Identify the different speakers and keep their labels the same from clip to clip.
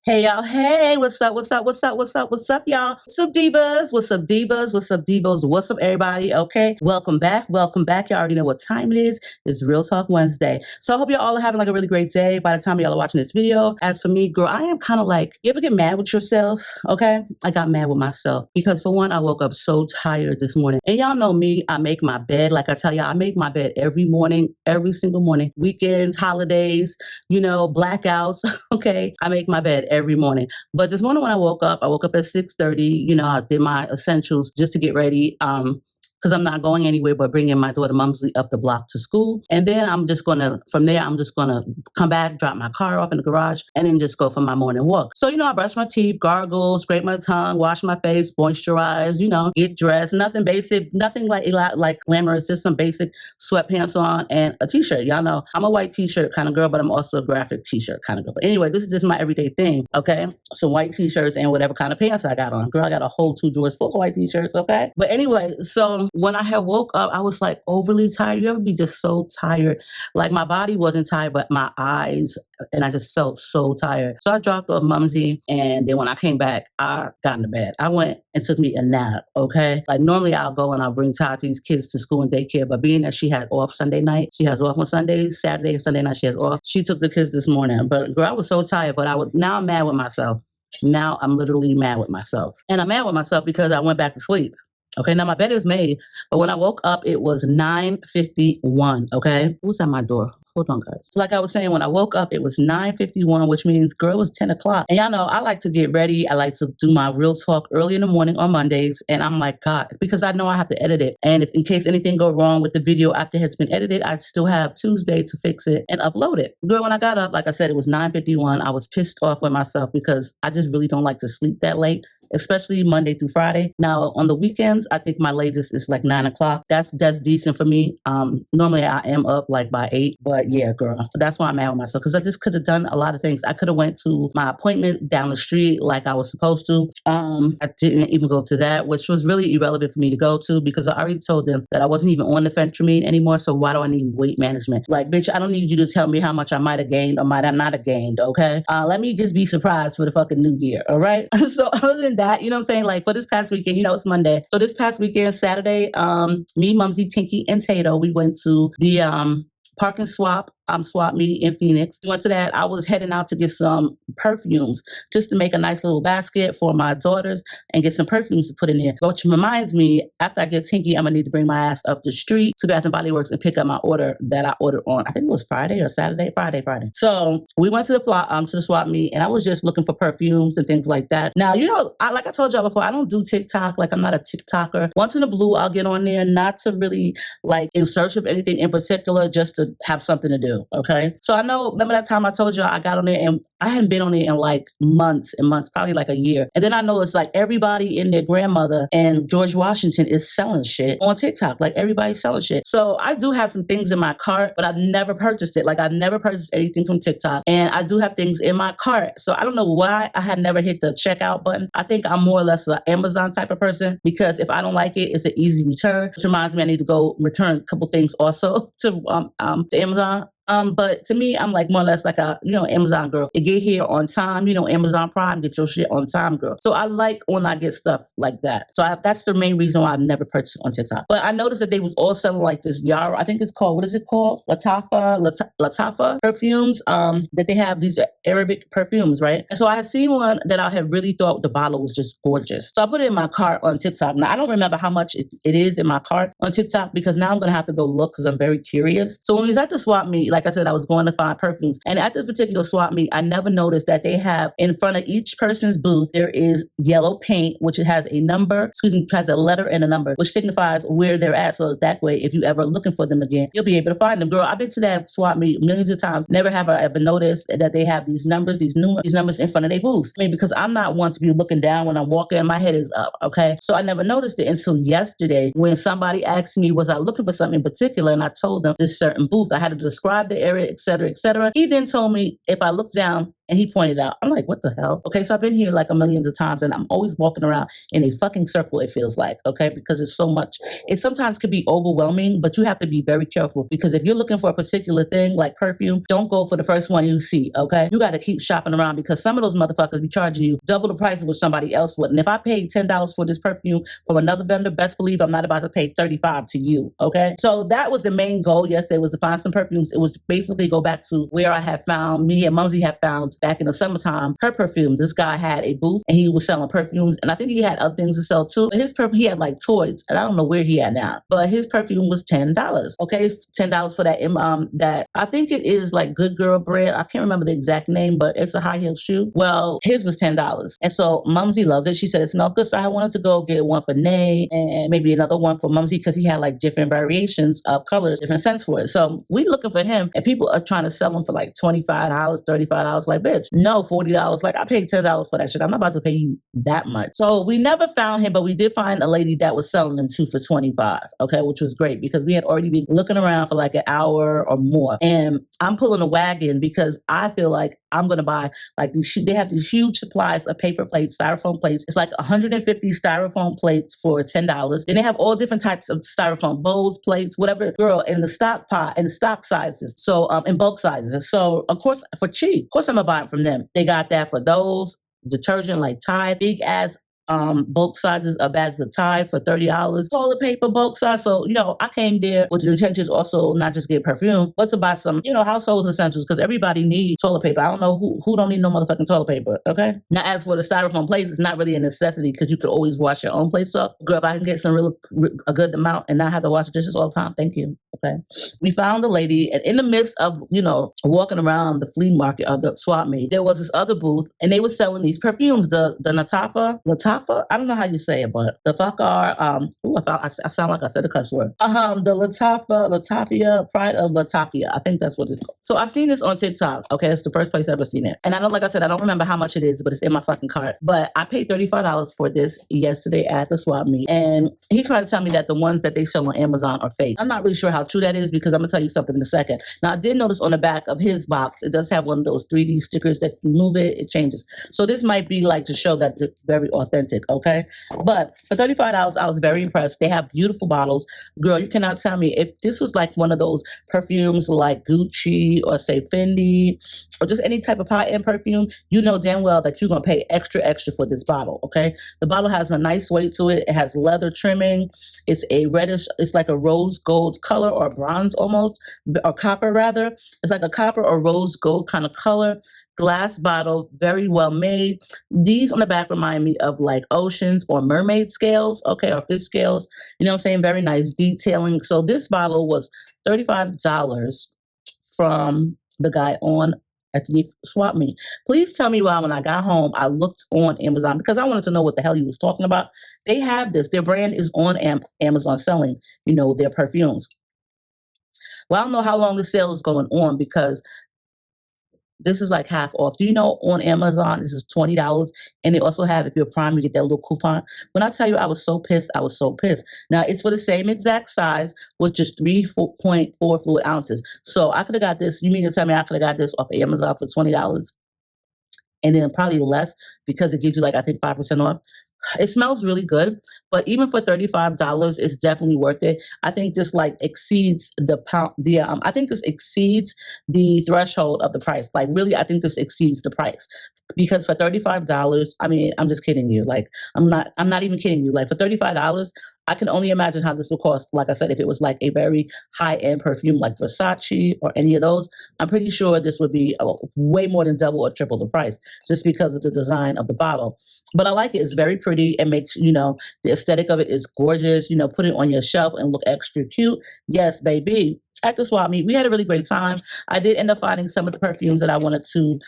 Speaker 1: Hey y'all, hey, what's up, y'all? What's up, divas? What's up, divas? What's up, divos? What's up, everybody? Okay, welcome back. Y'all already know what time it is. It's Real Talk Wednesday. So I hope y'all are having like a really great day by the time y'all are watching this video. As for me, girl, I am kind of like, you ever get mad with yourself? Okay, I got mad with myself because for one, I woke up so tired this morning. And y'all know me, I make my bed. Like I tell y'all, I make my bed every morning, every single morning. Weekends, holidays, blackouts. Okay, I make my bed every morning. But this morning when I woke up at 6:30. I did my essentials just to get ready. Because I'm not going anywhere but bringing my daughter Mumsley up the block to school. And then I'm just going to come back, drop my car off in the garage, and then just go for my morning walk. So, I brush my teeth, gargle, scrape my tongue, wash my face, moisturize, get dressed. Nothing basic, nothing like glamorous, just some basic sweatpants on and a t-shirt. Y'all know I'm a white t-shirt kind of girl, but I'm also a graphic t-shirt kind of girl. But anyway, this is just my everyday thing, okay? Some white t-shirts and whatever kind of pants I got on. Girl, I got a whole 2 drawers full of white t-shirts, okay? But anyway, so when I had woke up, I was like overly tired. You ever be just so tired? Like my body wasn't tired, but my eyes, and I just felt so tired. So I dropped off Mumsy, and then when I came back, I got into bed. I went and took me a nap, okay? Like normally I'll go and I'll bring Tati's kids to school and daycare, but being that she had off Sunday night, she has off on Sundays, Saturday and Sunday night she has off. She took the kids this morning, but girl, I was so tired, but now I'm mad with myself. Now I'm literally mad with myself. And I'm mad with myself because I went back to sleep. Okay, now my bed is made, but when I woke up, it was 9:51, okay? Who's at my door? Hold on, guys. So like I was saying, when I woke up, it was 9:51, which means, girl, it was 10 o'clock. And y'all know, I like to get ready. I like to do my real talk early in the morning on Mondays. And I'm like, God, because I know I have to edit it. And if in case anything go wrong with the video after it's been edited, I still have Tuesday to fix it and upload it. Girl, when I got up, like I said, it was 9:51. I was pissed off with myself because I just really don't like to sleep that late, especially Monday through Friday. Now, on the weekends, I think my latest is like 9 o'clock. That's decent for me. Normally I am up like by 8, but yeah, girl, that's why I'm mad with myself because I just could have done a lot of things. I could have went to my appointment down the street like I was supposed to. I didn't even go to that, which was really irrelevant for me to go to because I already told them that I wasn't even on the phentermine anymore. So why do I need weight management? Like, bitch, I don't need you to tell me how much I might have gained or might have not have gained, okay? Let me just be surprised for the fucking new year, all right? So other than that, you know what I'm saying? Like for this past weekend, it's Monday. So this past weekend, Saturday, me, Mumsy, Tinky, and Tato, we went to the Park and Swap meet in Phoenix. We went to that. I was heading out to get some perfumes just to make a nice little basket for my daughters and get some perfumes to put in there. Which reminds me, after I get Tinky, I'm gonna need to bring my ass up the street to Bath and Body Works and pick up my order that I ordered on, I think it was Friday or Saturday, Friday. So we went to the swap meet, and I was just looking for perfumes and things like that. Now, like I told y'all before, I don't do TikTok. Like I'm not a TikToker. Once in a blue, I'll get on there, not to really like in search of anything in particular, just to have something to do. Okay. So I know, remember that time I told you I got on there and I hadn't been on it in like months and months, probably like a year. And then I noticed like everybody and their grandmother and George Washington is selling shit on TikTok. Like everybody's selling shit. So I do have some things in my cart, but I've never purchased it. Like I've never purchased anything from TikTok. And I do have things in my cart. So I don't know why I had never hit the checkout button. I think I'm more or less an Amazon type of person because if I don't like it, it's an easy return. Which reminds me I need to go return a couple things also to Amazon. But to me, I'm like more or less like a, Amazon girl. It get here on time, Amazon Prime, get your shit on time, girl. So I like when I get stuff like that. So that's the main reason why I've never purchased on TikTok. But I noticed that they was all selling like this Yara, I think it's called, what is it called? Lattafa perfumes, that they have these Arabic perfumes, right? And so I had seen one that I had really thought the bottle was just gorgeous. So I put it in my cart on TikTok. Now, I don't remember how much it is in my cart on TikTok because now I'm going to have to go look because I'm very curious. So when we was at the swap meet, like I said, I was going to find perfumes. And at this particular swap meet, I never noticed that they have in front of each person's booth, there is yellow paint, which it has a number, has a letter and a number, which signifies where they're at. So that way, if you ever looking for them again, you'll be able to find them. Girl, I've been to that swap meet millions of times. Never have I ever noticed that they have these numbers in front of their booths. I mean, because I'm not one to be looking down when I'm walking, my head is up, okay? So I never noticed it until yesterday when somebody asked me, was I looking for something in particular? And I told them this certain booth. I had to describe the area, et cetera, et cetera. He then told me if I look down, And he pointed out, I'm like, what the hell? Okay, so I've been here like a millions of times and I'm always walking around in a fucking circle, it feels like, okay, because it's so much. It sometimes could be overwhelming, but you have to be very careful because if you're looking for a particular thing like perfume, don't go for the first one you see, okay? You got to keep shopping around because some of those motherfuckers be charging you double the price of what somebody else would. And if I paid $10 for this perfume from another vendor, best believe I'm not about to pay $35 to you, okay? So that was the main goal yesterday, was to find some perfumes. It was basically go back to where I had found, me and Mumsy had found back in the summertime, her perfume. This guy had a booth and he was selling perfumes, and I think he had other things to sell too. But his perfume, he had like toys, and I don't know where he at now, but his perfume was $10. Okay, $10 for that. That I think it is like Good Girl brand. I can't remember the exact name, but it's a high heel shoe. Well, his was $10, and so Mumsy loves it. She said it smelled good, so I wanted to go get one for Nay and maybe another one for Mumsy because he had like different variations of colors, different scents for it. So we looking for him, and people are trying to sell him for like $25, $35. Like, bitch, no, $40. Like, I paid $10 for that shit. I'm not about to pay you that much. So we never found him, but we did find a lady that was selling them 2 for $25. Okay, which was great because we had already been looking around for like an hour or more. And I'm pulling a wagon because I feel like I'm gonna buy like these. They have these huge supplies of paper plates, styrofoam plates. It's like 150 styrofoam plates for $10. Then they have all different types of styrofoam bowls, plates, whatever, girl, in the stock pot, in the stock sizes. So in bulk sizes. So of course, for cheap, of course I'm gonna buy it from them. They got that for those. Detergent like Tide, big ass bulk sizes of bags of Tide for $30. Toilet paper bulk size. So, I came there with the intentions also not just get perfume, but to buy some, household essentials because everybody needs toilet paper. I don't know who don't need no motherfucking toilet paper, okay? Now, as for the styrofoam plates, it's not really a necessity because you could always wash your own plates up. Girl, if I can get a good amount and not have to wash the dishes all the time, thank you, okay? We found a lady, and in the midst of, walking around the flea market of the swap meet, there was this other booth, and they were selling these perfumes, the Lattafa, I don't know how you say it, but the Fakhar, I sound like I said a cuss word. The Lattafa, Pride of Lattafa. I think that's what it's called. So I've seen this on TikTok. Okay, it's the first place I've ever seen it. And like I said, I don't remember how much it is, but it's in my fucking cart. But I paid $35 for this yesterday at the swap meet. And he tried to tell me that the ones that they sell on Amazon are fake. I'm not really sure how true that is because I'm gonna tell you something in a second. Now I did notice on the back of his box, it does have one of those 3D stickers that you move it changes. So this might be like to show that it's very authentic. Okay, but for $35, I was very impressed. They have beautiful bottles. Girl, you cannot tell me if this was like one of those perfumes like Gucci or say Fendi or just any type of high-end perfume, you know damn well that you're going to pay extra for this bottle, okay? The bottle has a nice weight to it. It has leather trimming. It's a reddish, it's like a rose gold color or bronze almost, or copper rather. It's like a copper or rose gold kind of color. Glass bottle, very well made. These on the back remind me of like oceans or mermaid scales, okay, or fish scales. You know what I'm saying? Very nice detailing. So this bottle was $35 from the guy at the swap meet. Please tell me why when I got home, I looked on Amazon because I wanted to know what the hell he was talking about. They have this. Their brand is on Amazon selling, their perfumes. Well, I don't know how long the sale is going on because this is like half off. Do you know on Amazon, this is $20. And they also have, if you're Prime, you get that little coupon. When I tell you I was so pissed, I was so pissed. Now, it's for the same exact size with just 3.4 fluid ounces. So I could have got this. You mean to tell me I could have got this off of Amazon for $20? And then probably less because it gives you like, I think 5% off. It smells really good, but even for $35, it's definitely worth it. I think this like exceeds I think this exceeds the threshold of the price. Like really, I think this exceeds the price because for $35, I mean, I'm just kidding you. Like I'm not even kidding you. Like for $35, I can only imagine how this will cost. Like I said, if it was like a very high-end perfume like Versace or any of those, I'm pretty sure this would be way more than double or triple the price just because of the design of the bottle. But I like it. It's very pretty. It makes, the aesthetic of it is gorgeous. Put it on your shelf and look extra cute. Yes, baby. At the swap meet, we had a really great time. I did end up finding some of the perfumes that I wanted to,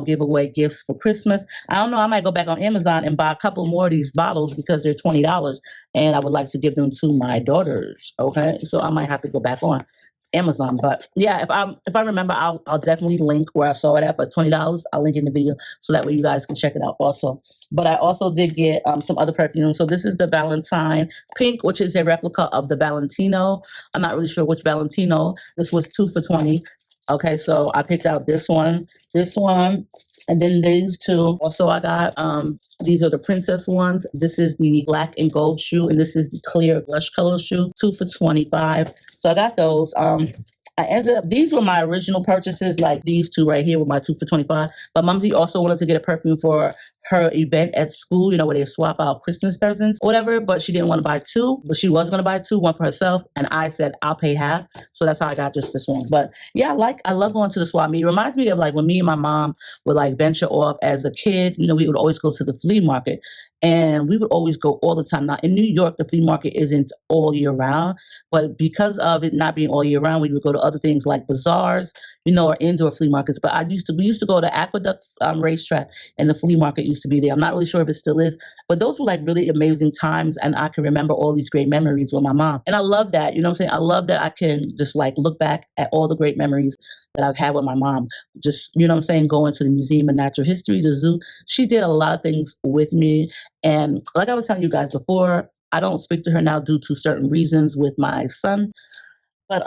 Speaker 1: give away gifts for Christmas. I don't know. I might go back on Amazon and buy a couple more of these bottles because they're $20, and I would like to give them to my daughters. Okay, so I might have to go back on Amazon. But yeah, if I remember, I'll definitely link where I saw it at. But $20, I'll link in the video so that way you guys can check it out also. But I also did get some other perfumes. So this is the Valentine Pink, which is a replica of the Valentino. I'm not really sure which Valentino. This was 2 for $20. Okay, so I picked out this one, and then these two. Also, I got these are the princess ones. This is the black and gold shoe, and this is the clear blush color shoe. 2 for $25. So I got those. I ended up these were my original purchases, like these two right here were my 2 for 25. But Mumsy also wanted to get a perfume for her event at school, you know, where they swap out Christmas presents or whatever, but she didn't want to buy two, but she was going to buy two, one for herself, and I said I'll pay half. So that's how I got just this one. But yeah, I love going to the swap meet. It reminds me of like when me and my mom would like venture off as a kid. You know, we would always go to the flea market, and we would always go all the time. Now in New York, the flea market isn't all year round, but because of it not being all year round, we would go to other things like bazaars, you know, or indoor flea markets. But we used to go to Aqueduct racetrack, and the flea market used to be there. I'm not really sure if it still is, but those were like really amazing times, and I can remember all these great memories with my mom. And I love that, you know what I'm saying? I love that I can just like look back at all the great memories that I've had with my mom. Just, you know what I'm saying, going to the Museum of Natural History, the zoo. She did a lot of things with me. And like I was telling you guys before, I don't speak to her now due to certain reasons with my son. But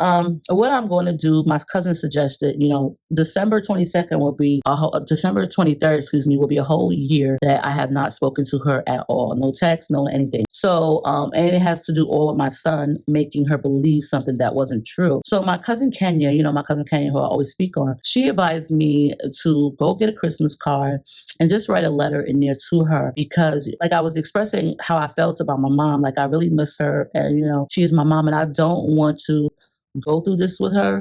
Speaker 1: what I'm going to do, my cousin suggested, you know, December 22nd will be December 23rd, excuse me, will be a whole year that I have not spoken to her at all. No text, no anything. So, and it has to do all with my son making her believe something that wasn't true. So my cousin Kenya, you know, my cousin Kenya, who I always speak on, she advised me to go get a Christmas card and just write a letter in there to her, because like I was expressing how I felt about my mom. Like I really miss her, and you know, she is my mom, and I don't want to go through this with her,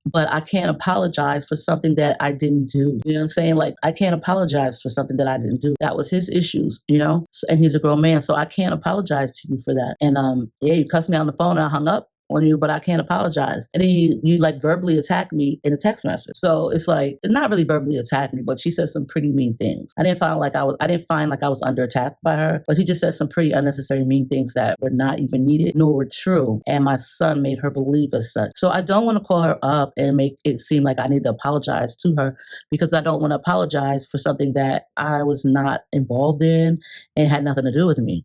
Speaker 1: but I can't apologize for something that I didn't do. You know what I'm saying? Like, I can't apologize for something that I didn't do. That was his issues, you know? And he's a grown man, so I can't apologize to you for that. And yeah, you cussed me on the phone and I hung up on you, but I can't apologize. And then you like verbally attack me in a text message. So it's like, not really verbally attack me, but she said some pretty mean things. I didn't find like I was under attack by her, but she just said some pretty unnecessary mean things that were not even needed, nor were true. And my son made her believe as such. So I don't want to call her up and make it seem like I need to apologize to her, because I don't want to apologize for something that I was not involved in and had nothing to do with me.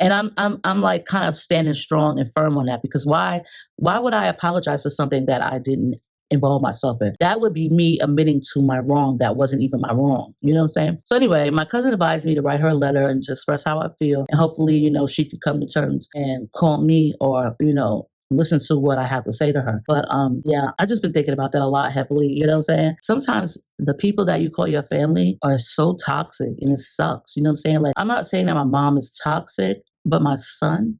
Speaker 1: And I'm like kind of standing strong and firm on that, because why would I apologize for something that I didn't involve myself in? That would be me admitting to my wrong that wasn't even my wrong. You know what I'm saying? So anyway, my cousin advised me to write her a letter and just express how I feel, and hopefully, you know, she could come to terms and call me, or, you know, listen to what I have to say to her. But yeah, I just been thinking about that a lot heavily. You know what I'm saying? Sometimes the people that you call your family are so toxic, and it sucks. You know what I'm saying? Like, I'm not saying that my mom is toxic, but my son,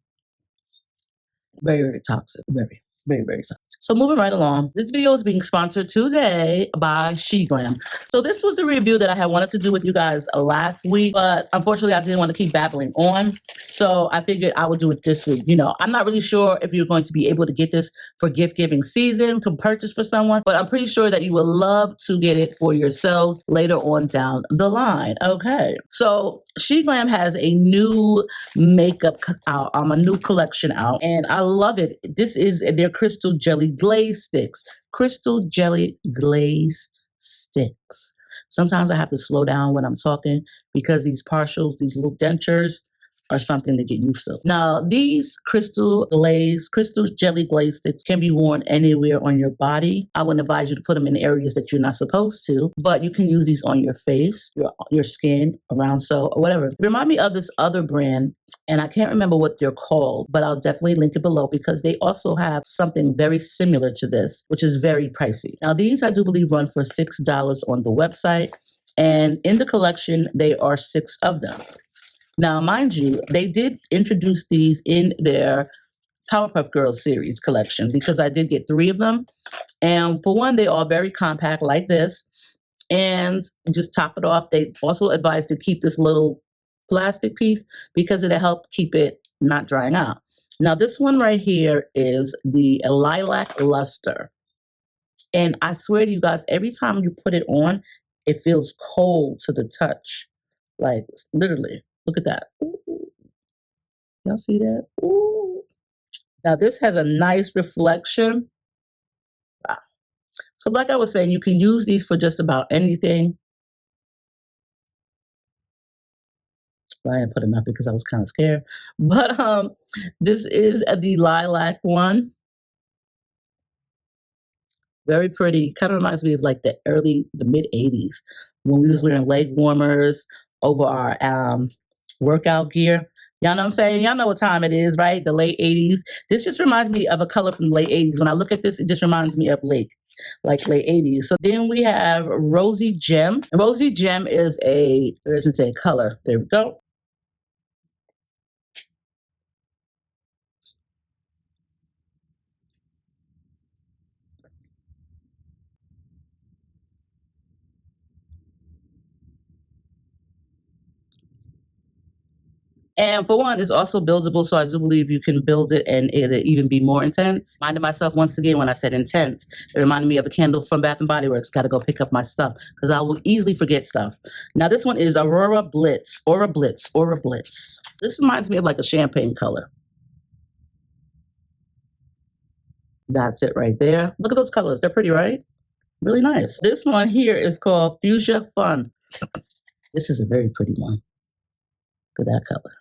Speaker 1: very, very toxic. Very, very, very toxic. So moving right along, this video is being sponsored today by SHEGLAM. So this was the review that I had wanted to do with you guys last week, but unfortunately I didn't want to keep babbling on. So I figured I would do it this week. You know, I'm not really sure if you're going to be able to get this for gift giving season to purchase for someone, but I'm pretty sure that you will love to get it for yourselves later on down the line. Okay. So SHEGLAM has a new makeup out, a new collection out, and I love it. This is their crystal jelly glaze sticks. Crystal jelly glaze sticks. Sometimes I have to slow down when I'm talking, because these partials, these little dentures, are something to get used to. Now, these crystal jelly glaze sticks can be worn anywhere on your body. I wouldn't advise you to put them in areas that you're not supposed to, but you can use these on your face, your skin, around so, or whatever. They remind me of this other brand, and I can't remember what they're called, but I'll definitely link it below, because they also have something very similar to this, which is very pricey. Now, these I do believe run for $6 on the website, and in the collection, there are 6 of them. Now, mind you, they did introduce these in their Powerpuff Girls series collection, because I did get 3 of them. And for one, they are very compact like this. And just top it off, they also advise to keep this little plastic piece, because it'll help keep it not drying out. Now, this one right here is the Lilac Luster. And I swear to you guys, every time you put it on, it feels cold to the touch. Like, literally. Look at that. Ooh. Y'all see that? Ooh. Now this has a nice reflection. Wow. So like I was saying, you can use these for just about anything. I didn't put enough because I was kind of scared. But this is the lilac one. Very pretty. Kind of reminds me of like the mid 80s when we was wearing leg warmers over our workout gear. Y'all know what I'm saying? Y'all know what time it is, right? The late 80s. This just reminds me of a color from the late 80s. When I look at this, it just reminds me of like late 80s. So then we have Rosy Gem. Rosy Gem is there isn't a color. There we go. And for one, it's also buildable, so I do believe you can build it and it'll even be more intense. Reminded myself once again when I said intense, it reminded me of a candle from Bath and Body Works. Got to go pick up my stuff because I will easily forget stuff. Now this one is Aurora Blitz. Aura Blitz. Aura Blitz. This reminds me of like a champagne color. That's it right there. Look at those colors. They're pretty, right? Really nice. This one here is called Fuchsia Fun. This is a very pretty one. Look at that color.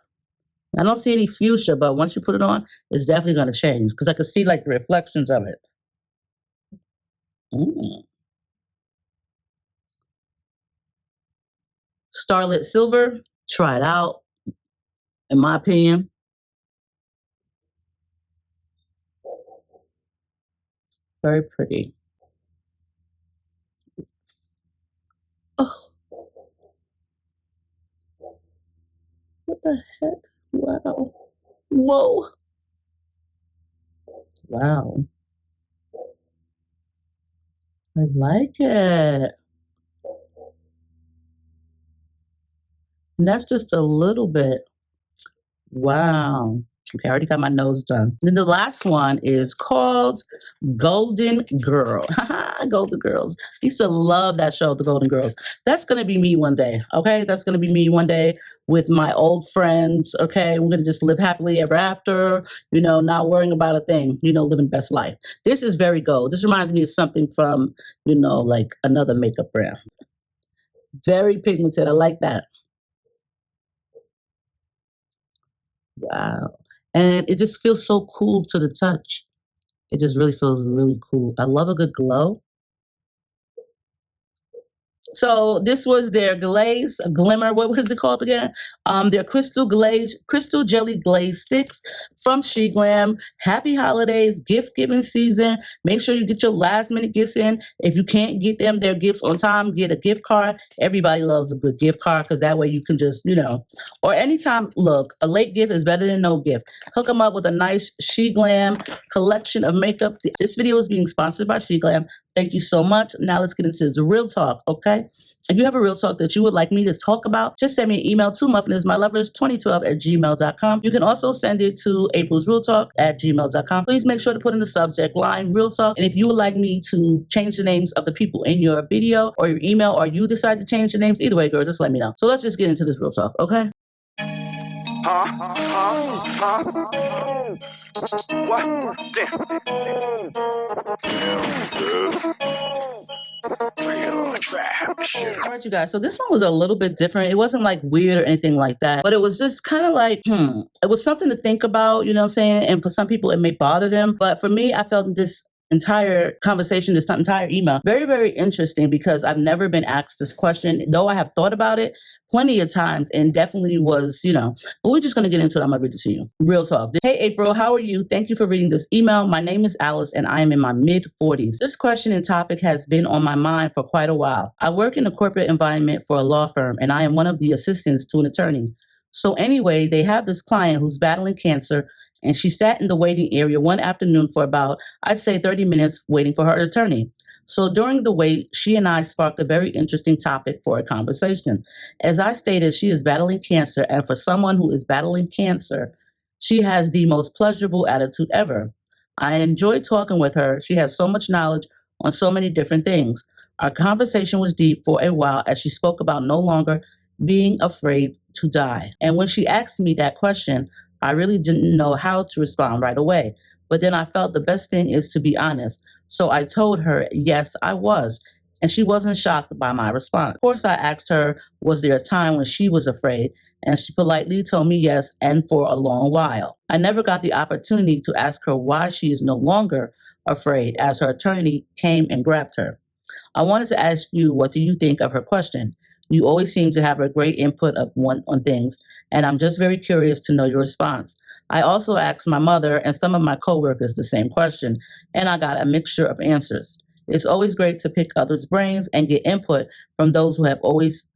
Speaker 1: I don't see any fuchsia, but once you put it on, it's definitely going to change because I can see like the reflections of it. Starlit Silver, try it out. In my opinion, very pretty. Oh, what the heck? Wow. Whoa. Wow. I like it. And that's just a little bit. Wow. Okay, I already got my nose done. Then the last one is called Golden Girl. Golden Girls. I used to love that show, The Golden Girls. That's going to be me one day, okay? That's going to be me one day with my old friends, okay? We're going to just live happily ever after, not worrying about a thing, living best life. This is very gold. This reminds me of something from, like another makeup brand. Very pigmented. I like that. Wow. And it just feels so cool to the touch. It just really feels really cool. I love a good glow. So this was their glaze glimmer. What was it called again? Their crystal jelly glaze sticks from SHEGLAM. Happy holidays, gift giving season. Make sure you get your last minute gifts in. If you can't get their gifts on time, get a gift card. Everybody loves a good gift card because that way you can just, or anytime. Look, a late gift is better than no gift. Hook them up with a nice SHEGLAM collection of makeup. This video is being sponsored by SHEGLAM. Thank you so much. Now let's get into this real talk, okay? If you have a real talk that you would like me to talk about, just send me an email to muffinismylovers2012@gmail.com. You can also send it to aprilsrealtalk@gmail.com. Please make sure to put in the subject line real talk. And if you would like me to change the names of the people in your video or your email, or you decide to change the names, either way, girl, just let me know. So let's just get into this real talk, okay? What? All right, you guys. So this one was a little bit different. It wasn't like weird or anything like that, but it was just kind of like, it was something to think about, you know what I'm saying? And for some people, it may bother them. But for me, I felt this entire conversation, this entire email, very, very interesting because I've never been asked this question, though I have thought about it plenty of times and definitely was, but we're just going to get into it. I'm going to read it to you. Real talk. Hey, April, how are you? Thank you for reading this email. My name is Alice and I am in my mid-40s. This question and topic has been on my mind for quite a while. I work in a corporate environment for a law firm and I am one of the assistants to an attorney. So anyway, they have this client who's battling cancer and she sat in the waiting area one afternoon for about, I'd say 30 minutes waiting for her attorney. So during the wait, she and I sparked a very interesting topic for a conversation. As I stated, she is battling cancer, and for someone who is battling cancer, she has the most pleasurable attitude ever. I enjoy talking with her. She has so much knowledge on so many different things. Our conversation was deep for a while as she spoke about no longer being afraid to die. And when she asked me that question, I really didn't know how to respond right away. But then I felt the best thing is to be honest. So I told her, yes, I was. And she wasn't shocked by my response. Of course, I asked her, was there a time when she was afraid? And she politely told me yes, and for a long while. I never got the opportunity to ask her why she is no longer, afraid as her attorney came and grabbed her. I wanted to ask you, what do you think of her question? You always seem to have a great input on things, and I'm just very curious to know your response. I also asked my mother and some of my coworkers the same question, and I got a mixture of answers. It's always great to pick others' brains and get input from those who have always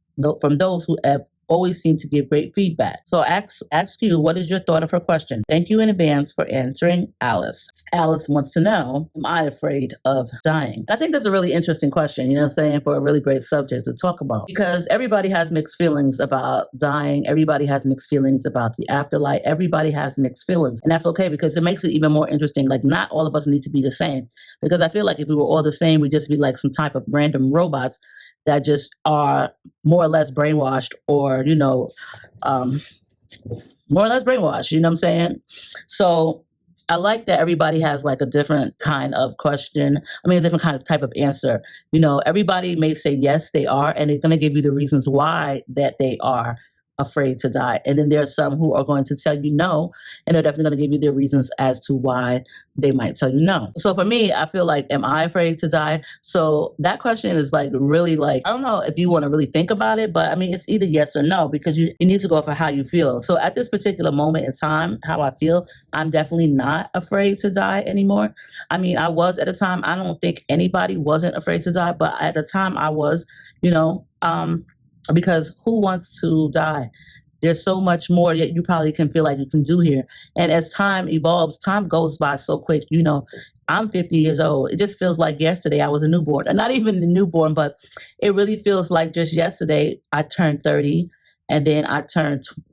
Speaker 1: seem to give great feedback. So ask you, what is your thought of her question? Thank you in advance for answering, Alice. Alice wants to know, am I afraid of dying? I think that's a really interesting question, saying, for a really great subject to talk about. Because everybody has mixed feelings about dying. Everybody has mixed feelings about the afterlife. Everybody has mixed feelings. And that's okay, because it makes it even more interesting. Like, not all of us need to be the same. Because I feel like if we were all the same, we'd just be like some type of random robots that just are more or less brainwashed, or, more or less brainwashed, you know what I'm saying? So I like that everybody has like a different kind of question. I mean, a different kind of type of answer. Everybody may say, yes, they are, and they're going to give you the reasons why that they are afraid to die. And then there are some who are going to tell you no, and they're definitely going to give you their reasons as to why they might tell you no. So for me, I feel like, am I afraid to die? So that question is like really like, I don't know if you want to really think about it, but I mean, it's either yes or no, because you need to go for how you feel. So at this particular moment in time, how I feel, I'm definitely not afraid to die anymore. I mean, I was at a time. I don't think anybody wasn't afraid to die, but at the time I was, because who wants to die? There's so much more that you probably can feel like you can do here. And as time evolves, time goes by so quick. I'm 50 years old. It just feels like yesterday I was a newborn. And not even a newborn, but it really feels like just yesterday I turned 30. And then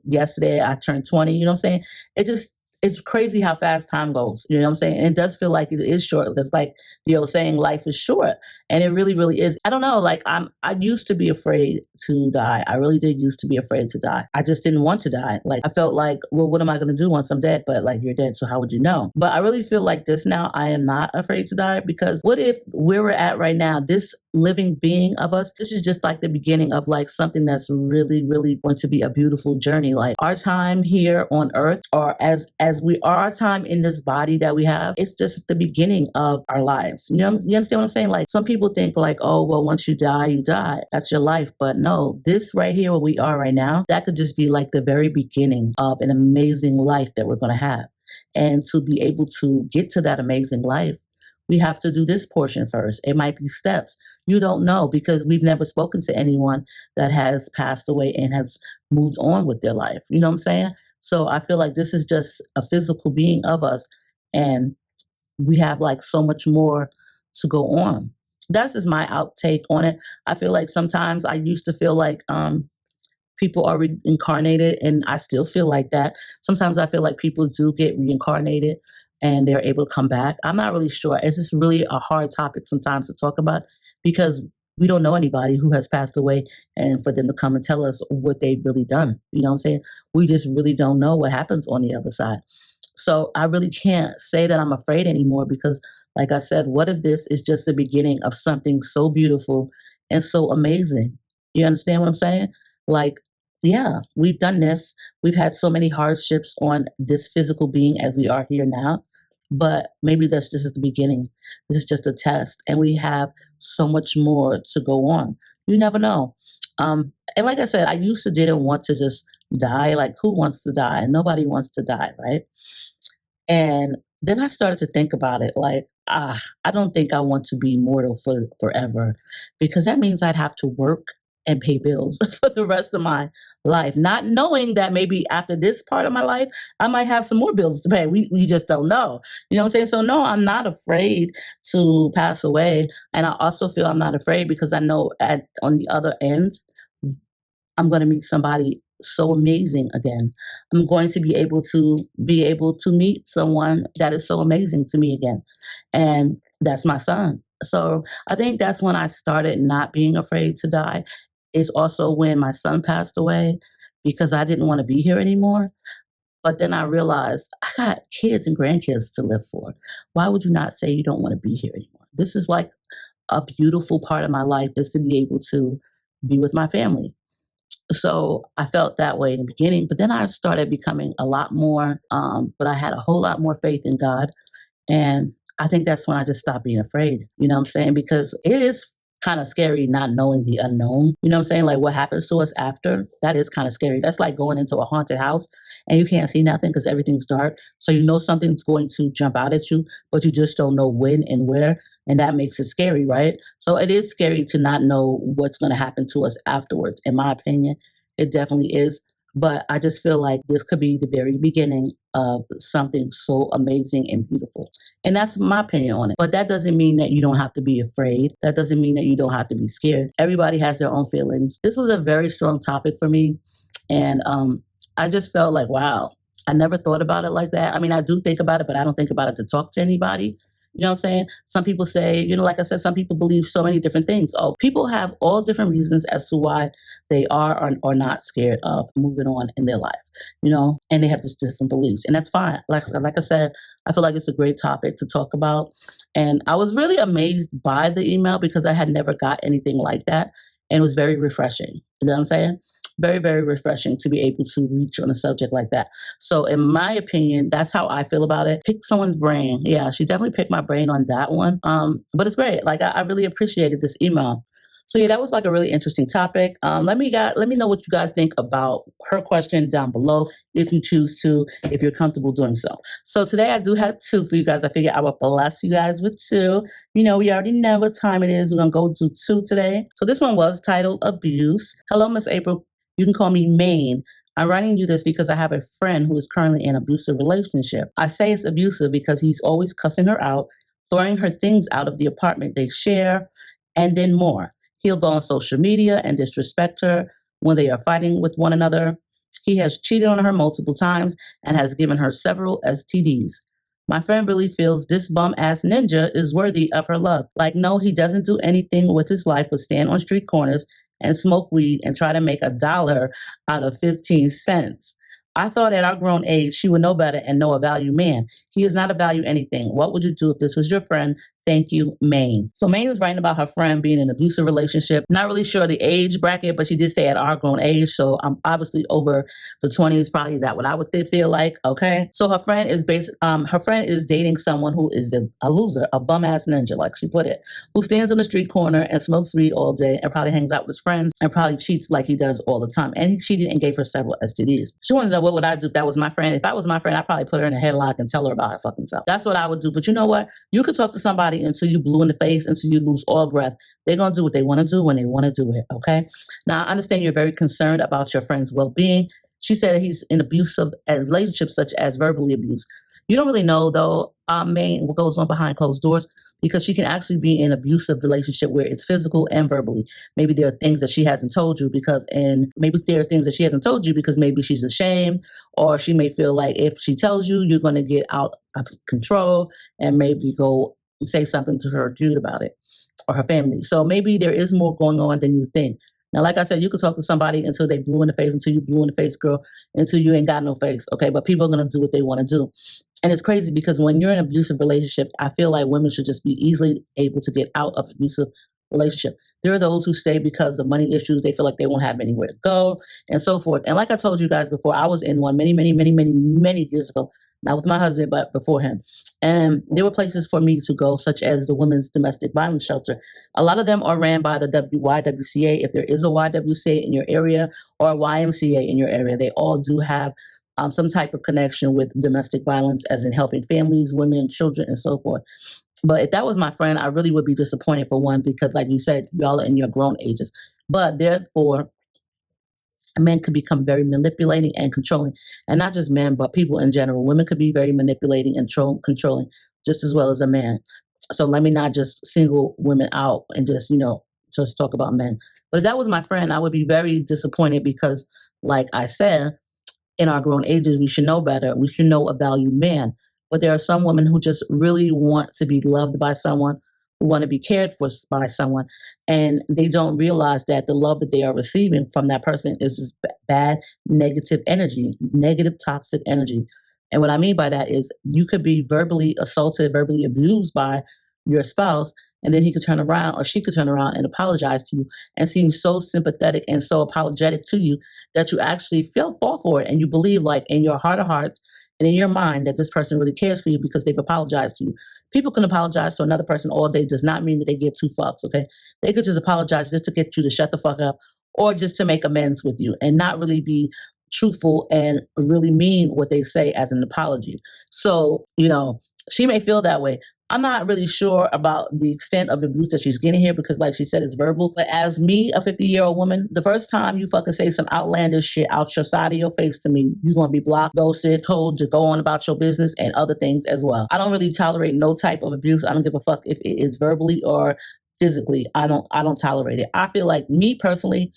Speaker 1: yesterday I turned 20. You know what I'm saying? It's crazy how fast time goes. You know what I'm saying? And it does feel like it is short. It's like the old saying, life is short. And it really, really is. I don't know. Like, I used to be afraid to die. I really did used to be afraid to die. I just didn't want to die. Like, I felt like, well, what am I going to do once I'm dead? But like, you're dead, so how would you know? But I really feel like this now, I am not afraid to die, because what if where we're at right now, this living being of us, this is just like the beginning of like something that's really, really going to be a beautiful journey. Like, our time here on earth, or as we are, our time in this body that we have, it's just the beginning of our lives. You understand what I'm saying? Like, some people think like, oh, well, once you die, you die. That's your life. But no, this right here, where we are right now, that could just be like the very beginning of an amazing life that we're going to have. And to be able to get to that amazing life, we have to do this portion first. It might be steps. You don't know, because we've never spoken to anyone that has passed away and has moved on with their life. You know what I'm saying? So I feel like this is just a physical being of us, and we have like so much more to go on. That's just my outtake on it. I feel like sometimes I used to feel like people are reincarnated, and I still feel like that. Sometimes I feel like people do get reincarnated and they're able to come back. I'm not really sure. It's just really a hard topic sometimes to talk about, because we don't know anybody who has passed away, and for them to come and tell us what they've really done. You know what I'm saying? We just really don't know what happens on the other side. So I really can't say that I'm afraid anymore, because like I said, what if this is just the beginning of something so beautiful and so amazing? You understand what I'm saying? Like, yeah, we've done this. We've had so many hardships on this physical being as we are here now, but maybe that's just the beginning. This is just a test, and we have so much more to go on. You never know. And like I said, I used to didn't want to just die. Like, who wants to die? Nobody wants to die, right? And then I started to think about it like, I don't think I want to be mortal for forever, because that means I'd have to work and pay bills for the rest of my life, not knowing that maybe after this part of my life, I might have some more bills to pay. We just don't know. You know what I'm saying? So no, I'm not afraid to pass away. And I also feel I'm not afraid because I know on the other end, I'm going to meet somebody so amazing again. I'm going to be able to meet someone that is so amazing to me again. And that's my son. So I think that's when I started not being afraid to die. It's also when my son passed away, because I didn't want to be here anymore. But then I realized I got kids and grandkids to live for. Why would you not say you don't want to be here anymore? This is like a beautiful part of my life, is to be able to be with my family. So I felt that way in the beginning, but then I started becoming a lot more, but I had a whole lot more faith in God. And I think that's when I just stopped being afraid. You know what I'm saying? Because it is kind of scary not knowing the unknown. You know what I'm saying? Like what happens to us after, that is kind of scary. That's like going into a haunted house and you can't see nothing because everything's dark. So you know something's going to jump out at you, but you just don't know when and where. And that makes it scary, right? So it is scary to not know what's going to happen to us afterwards. In my opinion, it definitely is. But I just feel like this could be the very beginning of something so amazing and beautiful. And that's my opinion on it. But that doesn't mean that you don't have to be afraid. That doesn't mean that you don't have to be scared. Everybody has their own feelings. This was a very strong topic for me. And I just felt like, wow, I never thought about it like that. I mean, I do think about it, but I don't think about it to talk to anybody. You know what I'm saying? Some people say, you know, like I said, some people believe so many different things. Oh, people have all different reasons as to why they are or not scared of moving on in their life, you know, and they have just different beliefs. And that's fine. Like I said, I feel like it's a great topic to talk about. And I was really amazed by the email because I had never got anything like that. And it was very refreshing. You know what I'm saying? Very, very refreshing to be able to reach on a subject like that. So in my opinion, that's how I feel about it. Pick someone's brain. Yeah, she definitely picked my brain on that one. But it's great. Like I really appreciated this email. So yeah, that was like a really interesting topic. Let me know what you guys think about her question down below if you choose to, if you're comfortable doing so. So today I do have two for you guys. I figured I would bless you guys with two. You know, we already know what time it is. We're gonna go do two today. So this one was titled Abuse. Hello, Miss April. You can call me Maine. I'm writing you this because I have a friend who is currently in an abusive relationship. I say it's abusive because he's always cussing her out, throwing her things out of the apartment they share, and then more. He'll go on social media and disrespect her when they are fighting with one another. He has cheated on her multiple times and has given her several STDs. My friend really feels this bum-ass ninja is worthy of her love. Like, no, he doesn't do anything with his life but stand on street corners and smoke weed and try to make $1 out of 15 cents. I thought at our grown age she would know better and know a value man. He is not a value anything. What would you do if this was your friend? Thank you, Maine. So Maine is writing about her friend being in an abusive relationship. Not really sure the age bracket, but she did say at our grown age. So I'm obviously over the 20s, probably that what I would feel like. Okay. So her friend is dating someone who is a loser, a bum ass ninja, like she put it, who stands on the street corner and smokes weed all day and probably hangs out with his friends and probably cheats like he does all the time. And he cheated and gave her several STDs. She wanted to know what would I do if that was my friend. If I was my friend, I'd probably put her in a headlock and tell her about her fucking self. That's what I would do. But you know what? You could talk to somebody until you blue in the face, until you lose all breath. They're going to do what they want to do when they want to do it, okay? Now, I understand you're very concerned about your friend's well-being. She said he's in abusive relationships such as verbally abuse. You don't really know, though, Maine, what goes on behind closed doors, because she can actually be in an abusive relationship where it's physical and verbally. Maybe there are things that she hasn't told you because maybe she's ashamed, or she may feel like if she tells you, you're going to get out of control and maybe go say something to her dude about it or her family. So maybe there is more going on than you think. Now, like I said, you can talk to somebody until they blue in the face, until you blue in the face, girl, until you ain't got no face, okay? But people are going to do what they want to do. And it's crazy because when you're in an abusive relationship, I feel like women should just be easily able to get out of abusive relationship. There are those who stay because of money issues. They feel like they won't have anywhere to go and so forth. And like I told you guys before, I was in one many years ago, not with my husband, but before him. And there were places for me to go, such as the Women's Domestic Violence Shelter. A lot of them are ran by the YWCA. If there is a YWCA in your area or a YMCA in your area, they all do have some type of connection with domestic violence, as in helping families, women, children, and so forth. But if that was my friend, I really would be disappointed, for one, because like you said, y'all are in your grown ages. But therefore, men could become very manipulating and controlling. And not just men, but people in general. Women could be very manipulating and controlling just as well as a man. So let me not just single women out and just, just talk about men. But if that was my friend, I would be very disappointed because, like I said, in our grown ages, we should know better. We should know a valued man. But there are some women who just really want to be loved by someone, who want to be cared for by someone, and they don't realize that the love that they are receiving from that person is this bad, negative energy, negative, toxic energy. And what I mean by that is you could be verbally assaulted, verbally abused by your spouse, and then he could turn around or she could turn around and apologize to you and seem so sympathetic and so apologetic to you that you actually fall for it. And you believe, like, in your heart of hearts and in your mind, that this person really cares for you because they've apologized to you. People can apologize to another person all day does not mean that they give two fucks, okay? They could just apologize just to get you to shut the fuck up or just to make amends with you and not really be truthful and really mean what they say as an apology. So, she may feel that way. I'm not really sure about the extent of abuse that she's getting here because, like she said, it's verbal. But as me, a 50-year-old woman, the first time you fucking say some outlandish shit out your side of your face to me, you're going to be blocked, ghosted, told to go on about your business and other things as well. I don't really tolerate no type of abuse. I don't give a fuck if it is verbally or physically. I don't tolerate it. I feel like me personally,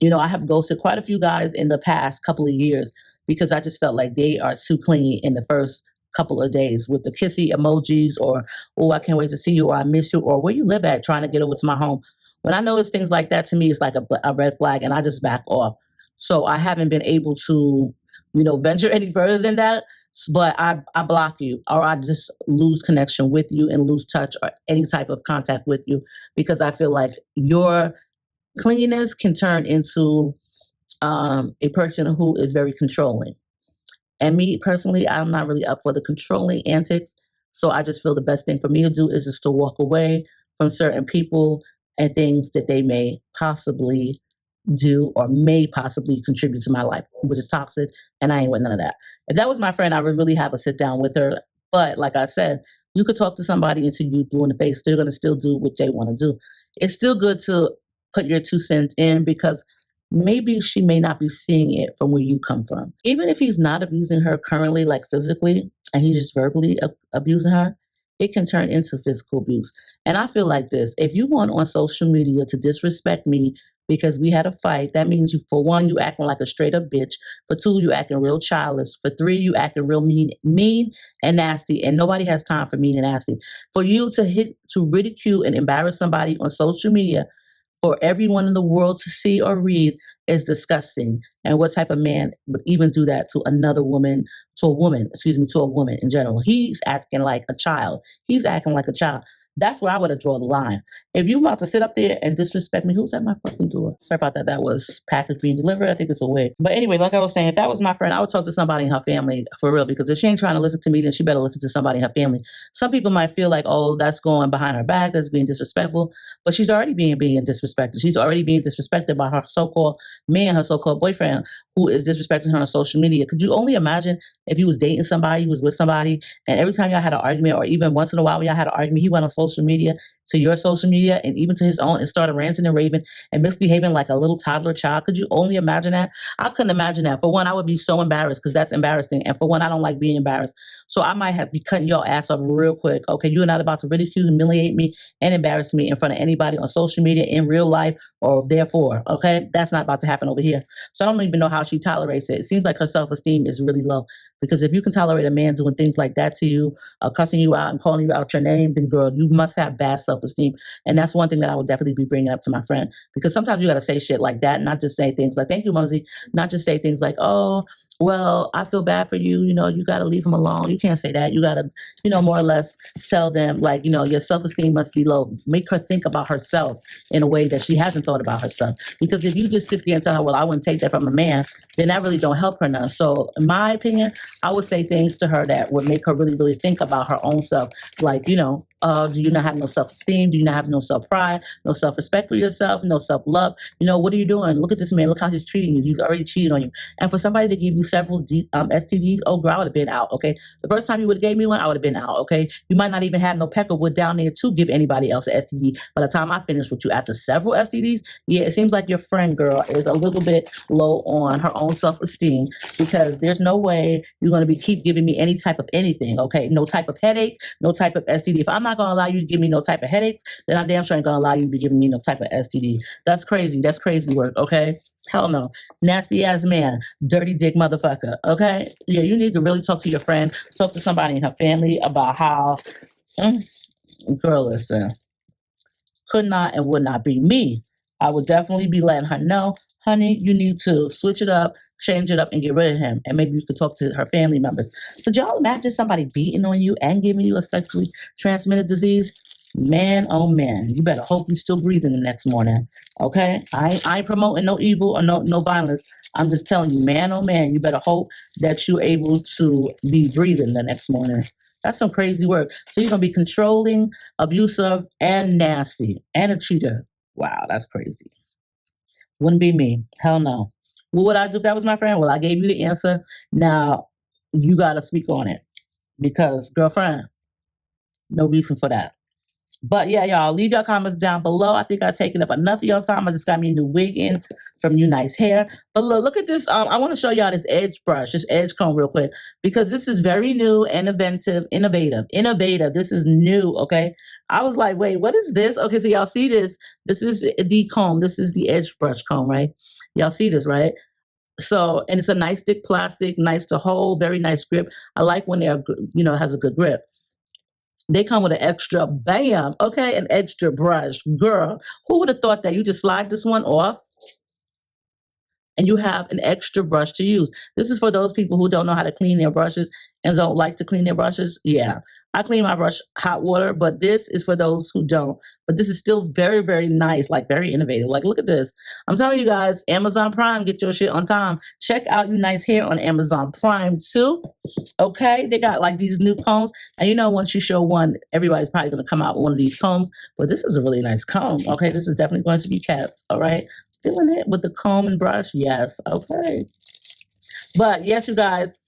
Speaker 1: I have ghosted quite a few guys in the past couple of years because I just felt like they are too clingy in the first couple of days with the kissy emojis or, oh, I can't wait to see you, or I miss you, or where you live at, trying to get over to my home. When I notice things like that, to me, it's like a red flag and I just back off. So I haven't been able to, venture any further than that. But I block you or I just lose connection with you and lose touch or any type of contact with you because I feel like your clinginess can turn into a person who is very controlling. And me personally, I'm not really up for the controlling antics. So I just feel the best thing for me to do is just to walk away from certain people and things that they may possibly do or may possibly contribute to my life, which is toxic. And I ain't with none of that. If that was my friend, I would really have a sit down with her. But like I said, you could talk to somebody until you blue in the face. They're going to still do what they want to do. It's still good to put your 2 cents in because maybe she may not be seeing it from where you come from. Even if he's not abusing her currently, like physically, and he's just verbally abusing her, it can turn into physical abuse. And I feel like this, if you want on social media to disrespect me because we had a fight, that means for one, you acting like a straight up bitch. For two, you acting real childish. For three, you acting real mean and nasty. And nobody has time for mean and nasty. For you to ridicule and embarrass somebody on social media for everyone in the world to see or read is disgusting. And what type of man would even do that to another woman, to a woman in general? He's acting like a child. He's acting like a child. That's where I would have drawn the line. If you about to sit up there and disrespect me, who's at my fucking door? Sorry about that. That was package being delivered. I think it's a wig. But anyway, like I was saying, if that was my friend, I would talk to somebody in her family for real. Because if she ain't trying to listen to me, then she better listen to somebody in her family. Some people might feel like, oh, that's going behind her back. That's being disrespectful. But she's already being disrespected. She's already being disrespected by her so-called man, her so-called boyfriend, who is disrespecting her on social media. Could you only imagine if he was dating somebody, he was with somebody, and every time y'all had an argument, or even once in a while when y'all had an argument, he went on social media, to your social media, and even to his own, and started ranting and raving and misbehaving like a little toddler child? Could you only imagine that? I couldn't imagine that. For one, I would be so embarrassed because that's embarrassing. And for one, I don't like being embarrassed. So I might be cutting your ass off real quick. Okay, you're not about to ridicule, humiliate me, and embarrass me in front of anybody on social media, in real life, or therefore. Okay, that's not about to happen over here. So I don't even know how she tolerates it. It seems like her self-esteem is really low. Because if you can tolerate a man doing things like that to you, cussing you out and calling you out your name, then girl, you must have bad self-esteem. And that's one thing that I would definitely be bringing up to my friend. Because sometimes you got to say shit like that, not just say things like, thank you, Mumsy, not just say things like, oh, well, I feel bad for you. You got to leave him alone. You can't say that. You got to, more or less tell them like, your self-esteem must be low. Make her think about herself in a way that she hasn't thought about herself. Because if you just sit there and tell her, well, I wouldn't take that from a man, then that really don't help her none. So in my opinion, I would say things to her that would make her really, really think about her own self. Like, do you not have no self-esteem? Do you not have no self-pride, no self-respect for yourself, no self-love? What are you doing? Look at this man. Look how he's treating you. He's already cheated on you. And for somebody to give you several STDs, oh, girl, I would have been out, okay? The first time you would have gave me one, I would have been out, okay? You might not even have no peckerwood down there to give anybody else an STD. By the time I finish with you after several STDs, yeah, it seems like your friend, girl, is a little bit low on her own self-esteem because there's no way you're going to keep giving me any type of anything, okay? No type of headache, no type of STD. If I'm not going to allow you to give me no type of headaches, then I damn sure ain't going to allow you to be giving me no type of STD. That's crazy. That's crazy work, okay? Hell no. Nasty ass man. Dirty dick motherfucker, okay? Yeah, you need to really talk to your friend, talk to somebody in her family about how, girl, listen, could not and would not be me. I would definitely be letting her know, honey, you need to switch it up, change it up, and get rid of him. And maybe you could talk to her family members. Could y'all imagine somebody beating on you and giving you a sexually transmitted disease? Man, oh man, you better hope you're still breathing the next morning, okay? I ain't promoting no evil or no violence. I'm just telling you, man, oh man, you better hope that you're able to be breathing the next morning. That's some crazy work. So you're gonna be controlling, abusive, and nasty, and a cheater. Wow, that's crazy. Wouldn't be me. Hell no. What would I do if that was my friend? Well, I gave you the answer. Now you gotta speak on it because, girlfriend, no reason for that. But yeah, y'all, leave your comments down below. I think I've taken up enough of your time. I just got me a new wig in from Unisex Hair. But look at this. I want to show y'all this edge brush, this edge comb real quick, because this is very new and innovative. This is new, okay? I was like, wait, what is this? Okay, so y'all see this. This is the comb. This is the edge brush comb, right? Y'all see this, right? So, and it's a nice thick plastic, nice to hold, very nice grip. I like when they're, has a good grip. They come with an extra bam, okay, an extra brush. Girl, who would have thought that? You just slide this one off and you have an extra brush to use. This is for those people who don't know how to clean their brushes and don't like to clean their brushes. Yeah, I clean my brush hot water, but this is for those who don't. But this is still very, very nice, like very innovative. Like, look at this. I'm telling you guys, Amazon Prime, get your shit on time. Check out Unisex Hair on Amazon Prime too. Okay, they got like these new combs. And once you show one, everybody's probably going to come out with one of these combs. But this is a really nice comb. Okay, this is definitely going to be kept. All right. Doing it with the comb and brush. Yes. Okay. But yes, you guys,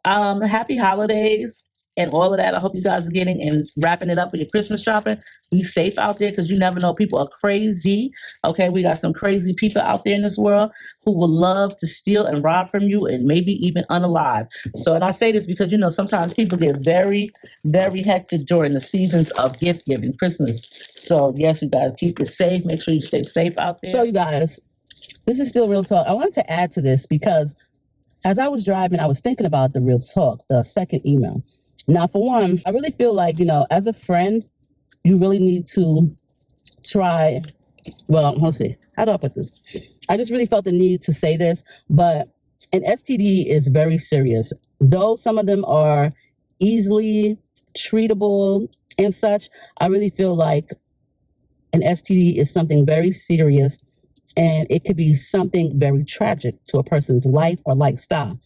Speaker 1: happy holidays and all of that. I hope you guys are getting and wrapping it up for your Christmas shopping. Be safe out there because you never know. People are crazy. Okay, we got some crazy people out there in this world who will love to steal and rob from you and maybe even unalive. So, and I say this because, sometimes people get very, very hectic during the seasons of gift giving, Christmas. So, yes, you guys, keep it safe. Make sure you stay safe out there. So, you guys, this is still Real Talk. I wanted to add to this because as I was driving, I was thinking about the Real Talk, the second email. Now, for one, I really feel like, as a friend, you really need to try, well, let's see, how do I put this? I just really felt the need to say this, but an STD is very serious. Though some of them are easily treatable and such, I really feel like an STD is something very serious and it could be something very tragic to a person's life or lifestyle.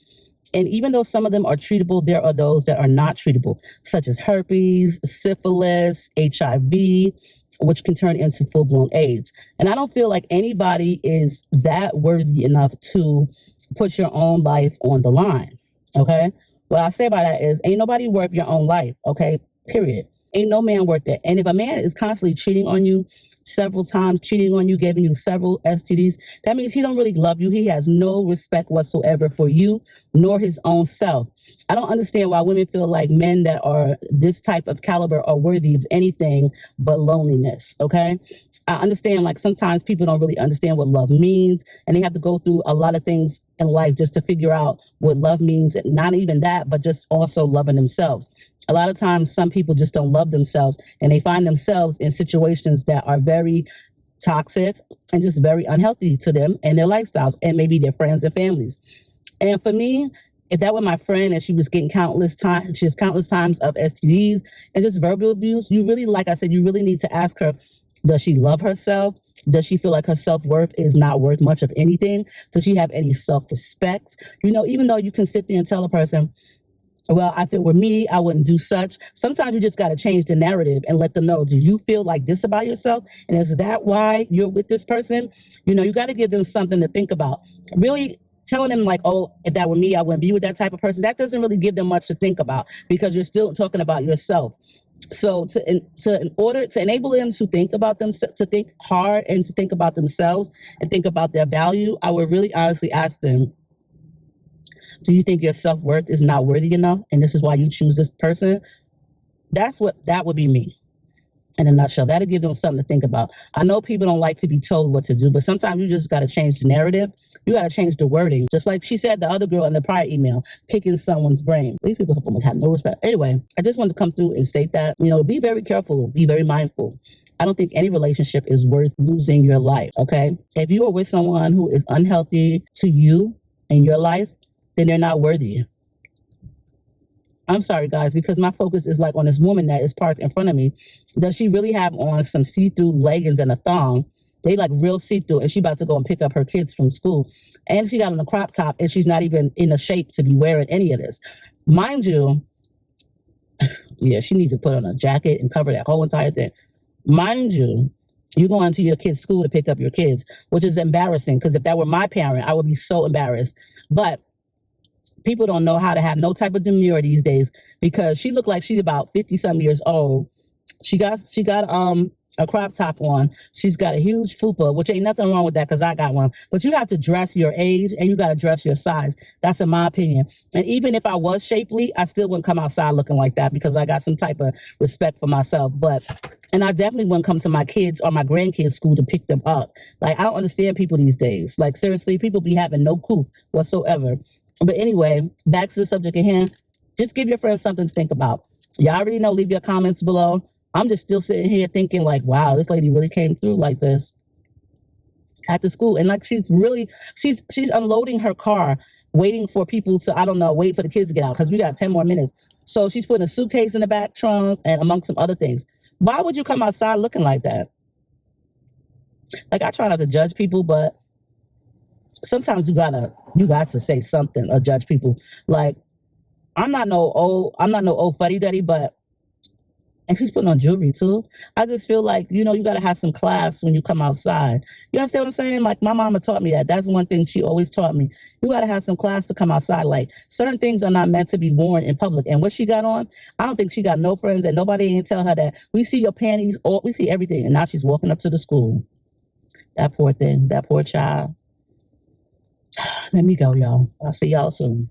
Speaker 1: And even though some of them are treatable, there are those that are not treatable, such as herpes, syphilis, HIV, which can turn into full-blown AIDS. And I don't feel like anybody is that worthy enough to put your own life on the line, okay? What I say by that is, ain't nobody worth your own life, okay? Period. Ain't no man worth it. And if a man is constantly cheating on you several times, cheating on you, giving you several STDs, that means he don't really love you. He has no respect whatsoever for you, nor his own self. I don't understand why women feel like men that are this type of caliber are worthy of anything but loneliness, okay? I understand, like, sometimes people don't really understand what love means, and they have to go through a lot of things in life just to figure out what love means. Not even that, but just also loving themselves. A lot of times, some people just don't love themselves, and they find themselves in situations that are very toxic and just very unhealthy to them and their lifestyles, and maybe their friends and families. And for me, if that were my friend and she was getting countless times of STDs and just verbal abuse, you really, like I said, you really need to ask her, does she love herself? Does she feel like her self-worth is not worth much of anything? Does she have any self-respect? Even though you can sit there and tell a person, well, if it were me, I wouldn't do such. Sometimes you just got to change the narrative and let them know, do you feel like this about yourself? And is that why you're with this person? You got to give them something to think about. Really telling them like, oh, if that were me, I wouldn't be with that type of person. That doesn't really give them much to think about because you're still talking about yourself. So in order to enable them to think about them, to think hard and to think about themselves and think about their value, I would really honestly ask them, do you think your self-worth is not worthy enough? And this is why you choose this person? That would be me in a nutshell. That'll give them something to think about. I know people don't like to be told what to do, but sometimes you just got to change the narrative. You got to change the wording. Just like she said, the other girl in the prior email, picking someone's brain. These people have no respect. Anyway, I just wanted to come through and state that, be very careful, be very mindful. I don't think any relationship is worth losing your life, okay? If you are with someone who is unhealthy to you in your life, then they're not worthy. I'm sorry, guys, because my focus is like on this woman that is parked in front of me. Does she really have on some see-through leggings and a thong? They like real see-through, and she about to go and pick up her kids from school. And she got on a crop top, and she's not even in a shape to be wearing any of this. Mind you, Yeah, she needs to put on a jacket and cover that whole entire thing. Mind you, you go into your kid's school to pick up your kids, which is embarrassing because if that were my parent, I would be so embarrassed. But people don't know how to have no type of demure these days because she looked like she's about 50 some years old. She got a crop top on. She's got a huge fupa, which ain't nothing wrong with that because I got one. But you have to dress your age and you got to dress your size. That's in my opinion. And even if I was shapely, I still wouldn't come outside looking like that because I got some type of respect for myself. And I definitely wouldn't come to my kids or my grandkids' school to pick them up. Like, I don't understand people these days. Like, seriously, people be having no clue whatsoever. But anyway, back to the subject at hand. Just give your friends something to think about. You already know, leave your comments below. I'm just still sitting here thinking like, wow, this lady really came through like this at the school. And like, she's unloading her car, waiting for people to, I don't know, wait for the kids to get out because we got 10 more minutes. So she's putting a suitcase in the back trunk and amongst some other things. Why would you come outside looking like that? Like, I try not to judge people, but sometimes you got to say something or judge people. Like, I'm not no old fuddy duddy, and she's putting on jewelry too. I just feel like, you got to have some class when you come outside. You understand what I'm saying? Like, my mama taught me that. That's one thing she always taught me. You got to have some class to come outside. Like, certain things are not meant to be worn in public. And what she got on, I don't think she got no friends and nobody ain't tell her that. We see your panties, we see everything. And now she's walking up to the school. That poor thing, that poor child. Let me go, y'all. I'll see y'all soon.